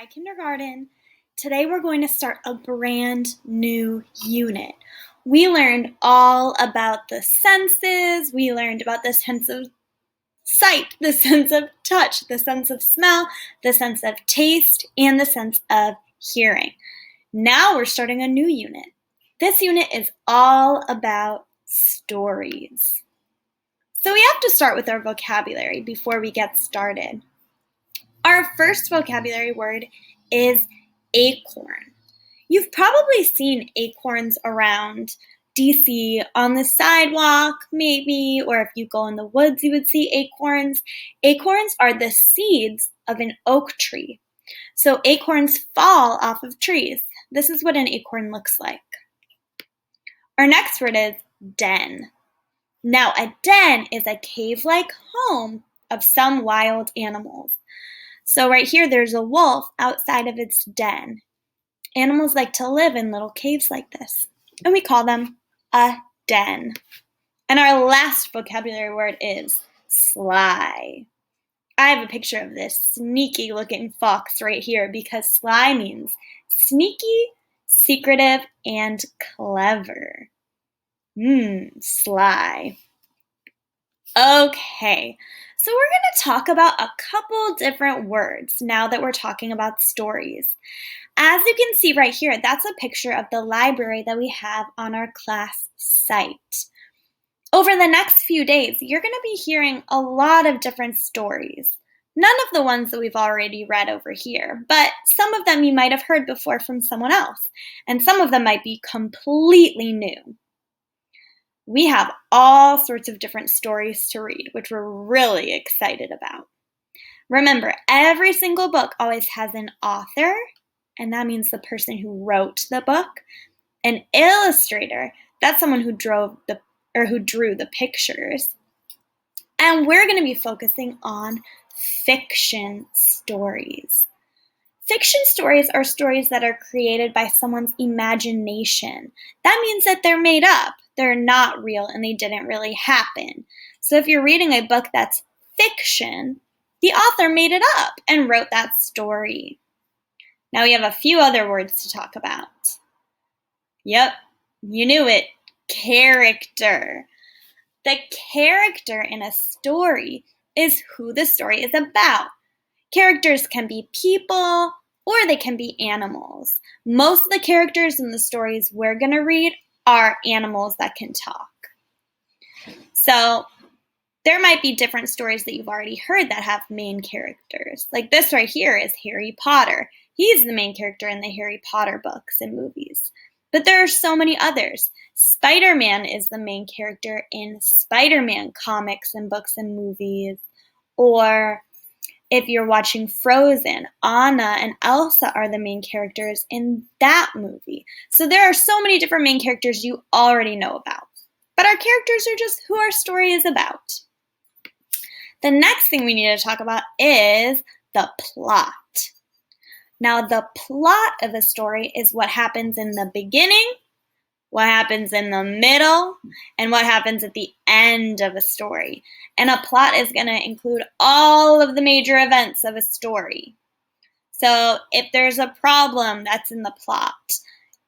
Hi, kindergarten. Today we're going to start a brand new unit. We learned all about the senses. We learned about the sense of sight, the sense of touch, the sense of smell, the sense of taste, and the sense of hearing. Now we're starting a new unit. This unit is all about stories. So we have to start with our vocabulary before we get started. Our first vocabulary word is acorn. You've probably seen acorns around DC on the sidewalk, maybe, or if you go in the woods, you would see acorns. Acorns are the seeds of an oak tree. So acorns fall off of trees. This is what an acorn looks like. Our next word is den. Now, a den is a cave-like home of some wild animals. So right here, there's a wolf outside of its den. Animals like to live in little caves like this, and we call them a den. And our last vocabulary word is sly. I have a picture of this sneaky looking fox right here because sly means sneaky, secretive, and clever. Sly. Okay, so we're going to talk about a couple different words now that we're talking about stories. As you can see right here, that's a picture of the library that we have on our class site. Over the next few days, you're going to be hearing a lot of different stories. None of the ones that we've already read over here, but some of them you might have heard before from someone else, and some of them might be completely new. We have all sorts of different stories to read, which we're really excited about. Remember, every single book always has an author, and that means the person who wrote the book. An illustrator, that's someone who drew the pictures. And we're going to be focusing on fiction stories. Fiction stories are stories that are created by someone's imagination. That means that they're made up. They're not real and they didn't really happen. So if you're reading a book that's fiction, the author made it up and wrote that story. Now we have a few other words to talk about. Yep, you knew it. Character. The character in a story is who the story is about. Characters can be people or they can be animals. Most of the characters in the stories we're going to read are animals that can talk. So there might be different stories that you've already heard that have main characters. Like this right here is Harry Potter. He's the main character in the Harry Potter books and movies. But there are so many others. Spider-Man is the main character in Spider-Man comics and books and movies. Or if you're watching Frozen, Anna and Elsa are the main characters in that movie. So there are so many different main characters you already know about. But our characters are just who our story is about. The next thing we need to talk about is the plot. Now, the plot of a story is what happens in the beginning, what happens in the middle, and what happens at the end of a story. And a plot is going to include all of the major events of a story. So if there's a problem, that's in the plot.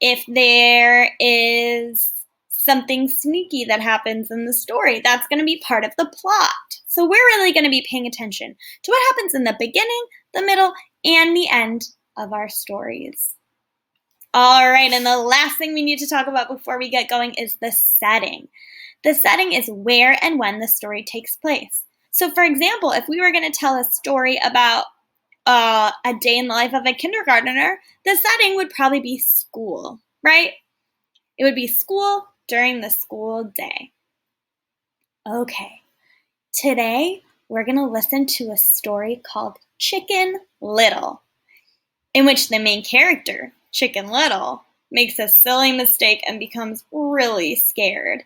If there is something sneaky that happens in the story, that's going to be part of the plot. So we're really going to be paying attention to what happens in the beginning, the middle, and the end of our stories. All right, and the last thing we need to talk about before we get going is the setting. The setting is where and when the story takes place. So for example, if we were going to tell a story about a day in the life of a kindergartner, the setting would probably be school, right? It would be school during the school day. Okay, today we're going to listen to a story called Chicken Little, in which the main character, Chicken Little, makes a silly mistake and becomes really scared.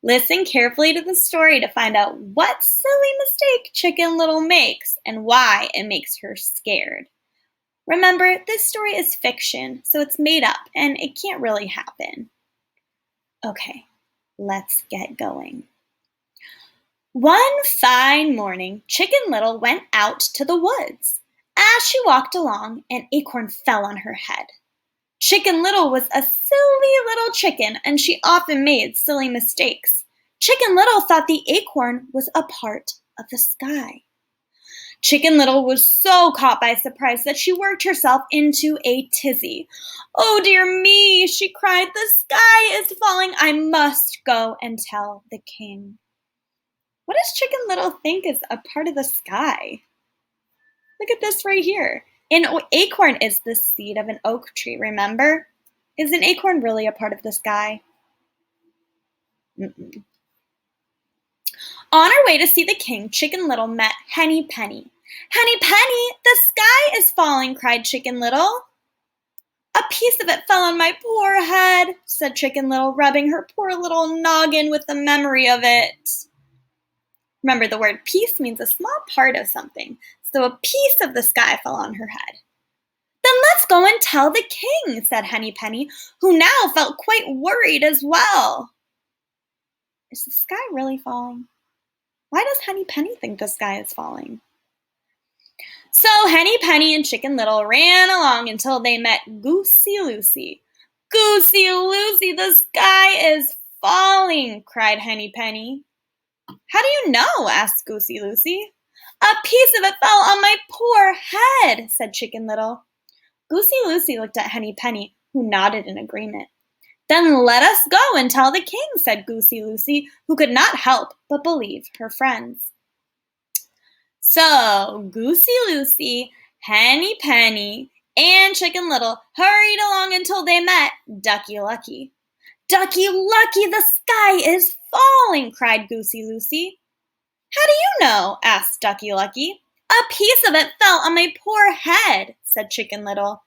Listen carefully to the story to find out what silly mistake Chicken Little makes and why it makes her scared. Remember, this story is fiction, so it's made up and it can't really happen. Okay, let's get going. One fine morning, Chicken Little went out to the woods. As she walked along, an acorn fell on her head. Chicken Little was a silly little chicken, and she often made silly mistakes. Chicken Little thought the acorn was a part of the sky. Chicken Little was so caught by surprise that she worked herself into a tizzy. "Oh dear me," she cried, "the sky is falling. I must go and tell the king." What does Chicken Little think is a part of the sky? Look at this right here. An acorn is the seed of an oak tree, remember? Is an acorn really a part of the sky? Mm-mm. On her way to see the king, Chicken Little met Henny Penny. "Henny Penny, the sky is falling," cried Chicken Little. "A piece of it fell on my poor head," said Chicken Little, rubbing her poor little noggin with the memory of it. Remember, the word piece means a small part of something, so a piece of the sky fell on her head. "Then let's go and tell the king," said Henny Penny, who now felt quite worried as well. Is the sky really falling? Why does Henny Penny think the sky is falling? So Henny Penny and Chicken Little ran along until they met Goosey Lucy. "Goosey Lucy, the sky is falling," cried Henny Penny. "How do you know?" asked Goosey Lucy. "A piece of it fell on my poor head," said Chicken Little. Goosey Lucy looked at Henny Penny, who nodded in agreement. "Then let us go and tell the king," said Goosey Lucy, who could not help but believe her friends. So Goosey Lucy, Henny Penny, and Chicken Little hurried along until they met Ducky Lucky. "Ducky Lucky, the sky is falling," cried Goosey Lucy. "How do you know?" asked Ducky Lucky. "A piece of it fell on my poor head," said Chicken Little.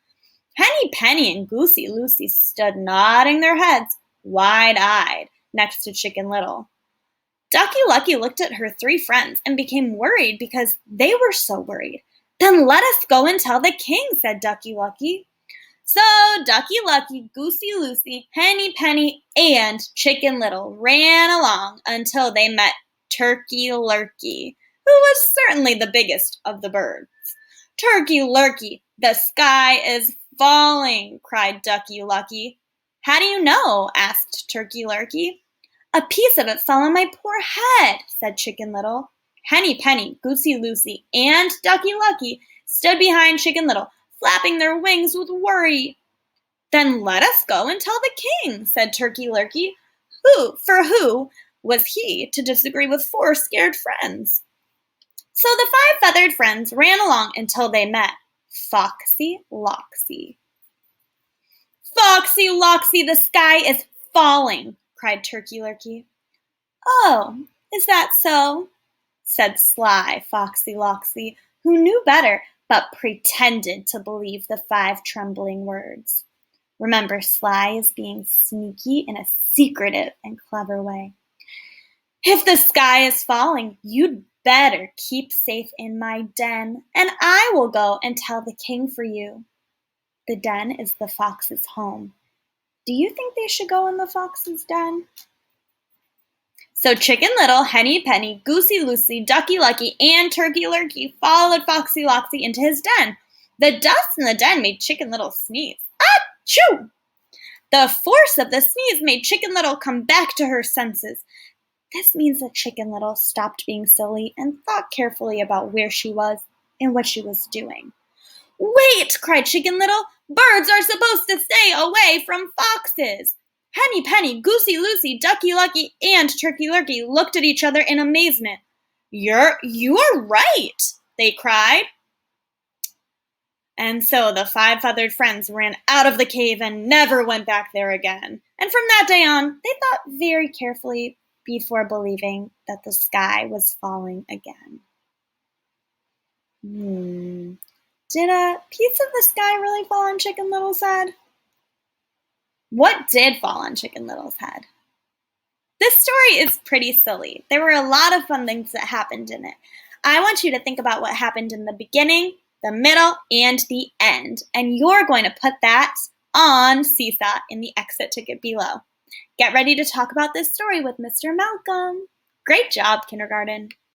Henny Penny and Goosey Lucy stood nodding their heads, wide-eyed, next to Chicken Little. Ducky Lucky looked at her three friends and became worried because they were so worried. "Then let us go and tell the king," said Ducky Lucky. So Ducky Lucky, Goosey Lucy, Henny Penny, and Chicken Little ran along until they met Turkey Lurkey, who was certainly the biggest of the birds. "Turkey Lurkey, the sky is falling," cried Ducky Lucky. "How do you know?" asked Turkey Lurkey. "A piece of it fell on my poor head," said Chicken Little. Henny Penny, Goosey Lucy, and Ducky Lucky stood behind Chicken Little, flapping their wings with worry. "Then let us go and tell the king," said Turkey Lurkey. Who was he to disagree with four scared friends? So the five feathered friends ran along until they met Foxy Loxy. "Foxy Loxy, the sky is falling," cried Turkey Lurkey. "Oh, is that so?" said sly Foxy Loxy, who knew better but pretended to believe the five trembling words. Remember, sly is being sneaky in a secretive and clever way. "If the sky is falling, you'd better keep safe in my den, and I will go and tell the king for you." The den is the fox's home. Do you think they should go in the fox's den? So Chicken Little, Henny Penny, Goosey Lucy, Ducky Lucky, and Turkey Lurkey followed Foxy Loxy into his den. The dust in the den made Chicken Little sneeze. Achoo! The force of the sneeze made Chicken Little come back to her senses. This means that Chicken Little stopped being silly and thought carefully about where she was and what she was doing. "Wait!" cried Chicken Little. "Birds are supposed to stay away from foxes." Henny Penny, Goosey Lucy, Ducky Lucky, and Turkey Lurkey looked at each other in amazement. You are right," they cried. And so the five feathered friends ran out of the cave and never went back there again. And from that day on, they thought very carefully before believing that the sky was falling again. Did a piece of the sky really fall on Chicken Little's head? What did fall on Chicken Little's head? This story is pretty silly. There were a lot of fun things that happened in it. I want you to think about what happened in the beginning, the middle, and the end. And you're going to put that on Seesaw in the exit ticket below. Get ready to talk about this story with Mr. Malcolm. Great job, kindergarten.